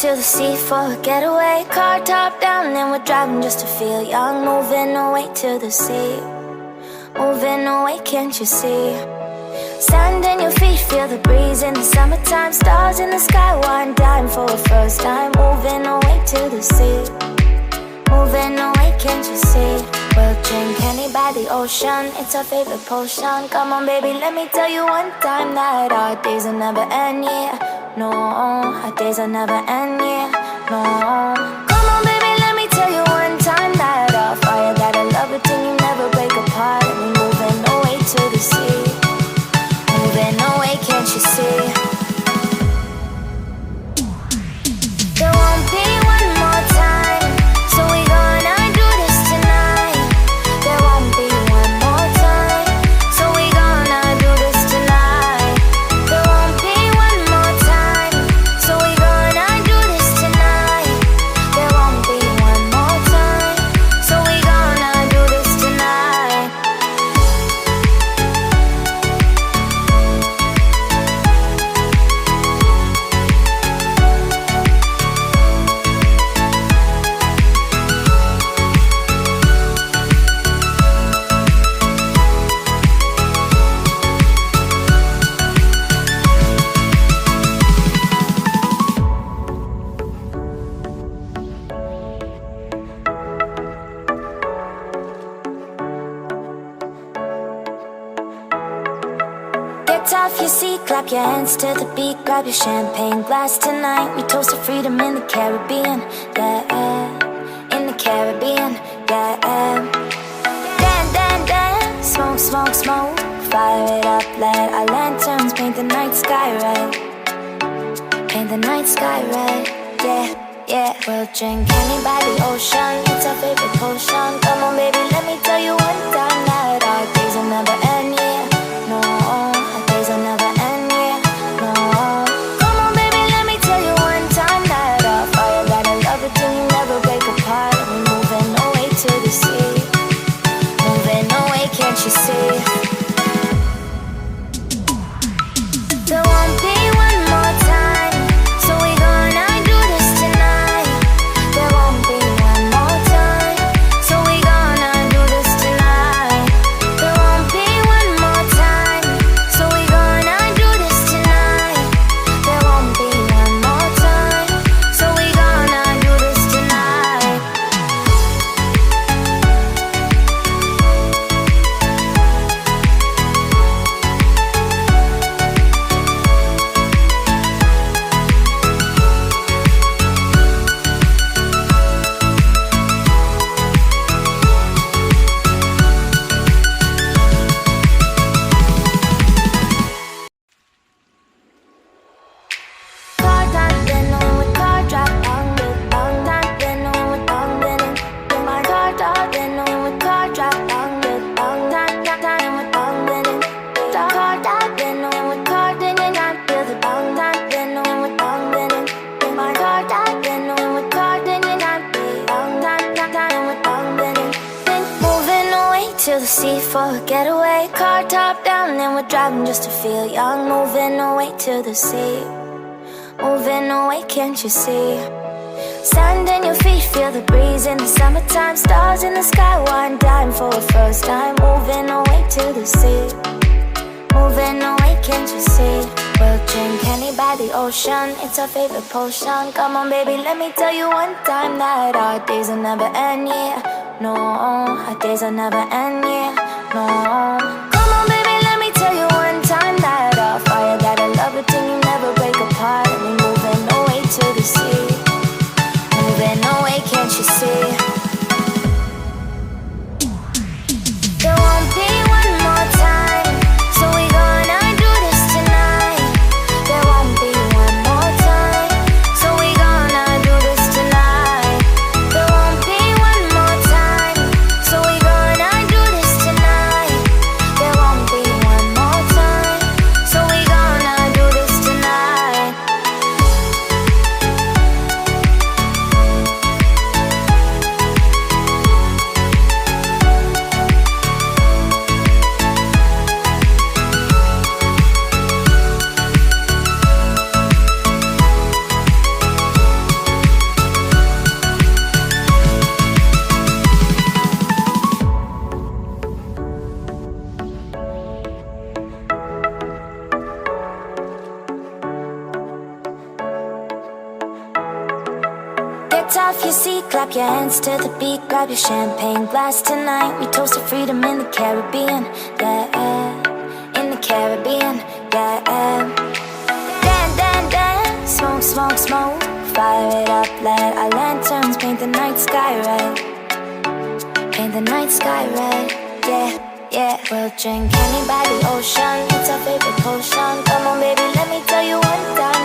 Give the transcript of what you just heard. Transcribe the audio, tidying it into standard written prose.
to the sea for a getaway. Car top down and we're driving just to feel young. Moving away to the sea, moving away, can't you see? Sand in your feet, feel the breeze in the summertime. Stars in the sky, one dime for a first time. Moving away to the sea, moving away, can't you see? We'll drink honey by the ocean, it's our favorite potion. Come on baby, let me tell you one time that our days will never end, yeah. No, our days will never end, yeah. No. Come on baby, let me tell you one time that our fire got a love it till you never break apart. And we're moving away to the sea, moving away, can't you see? There won't be one more time, so we gonna do this tonight. There won't be one more time, so we gonna do this tonight. There won't be one more time, so we gonna do this tonight. There won't be one more time, so we gonna do this tonight. Get off your seat, clap your hands to the beat. Grab your champagne glass tonight. We toast to freedom in the Caribbean, yeah, in the Caribbean, yeah. Dance, dance, dance, smoke, smoke, smoke. Fire it up, let our lanterns paint the night sky red. Paint the night sky red, yeah, yeah. We'll drink honey by the ocean, it's our favorite potion. Come on baby, let me tell you one time that our days will never end, yeah. No, our days will never end, yeah. No. Come on baby, let me tell you one time that our fire got a love it till you never break apart. And we're moving away to the sea, moving away, can't you see? There won't be one more time, so we gonna do this tonight. There won't be one more time, so we gonna do this tonight. There won't be one more time, so we gonna do this tonight. There won't be one more time, so we gonna do this tonight. Car top, then on with car drop, on with on top, then on with on then. My car top, then on with car drop, on with on top, then with on then. Car top, then on with car, then I feel the on top, then on with on then. My car top, then on with car, then I feel on top, then with on then. Then moving away to the sea for a getaway. Car top down and we're driving just to feel young. Moving away to the sea, moving away, can't you see? Sand in your feet, feel the breeze in the summertime. Stars in the sky, one dime for a first time. Moving away to the sea, moving away, can't you see? We'll drink honey by the ocean, it's our favorite potion. Come on baby, let me tell you one time that our days will never end, yeah. No, our days will never end, yeah. No. Come on baby, let me tell you one time that our fire got a love it till you never break apart. And we're moving away to the sea, moving away, can't you see? There won't be one more time, so we gonna do this tonight. There won't be one more time, so we gonna do this tonight. There won't be one more time, so we gonna do this tonight. off your seat, clap your hands to the beat, grab your champagne glass tonight. We toast to freedom in the Caribbean, yeah, in the Caribbean, yeah. Dan, dan, dan, smoke, smoke, smoke, fire it up, let our lanterns paint the night sky red, paint the night sky red, yeah, yeah. We'll drink honey by the ocean, it's our favorite potion. Come on baby, let me tell you one time.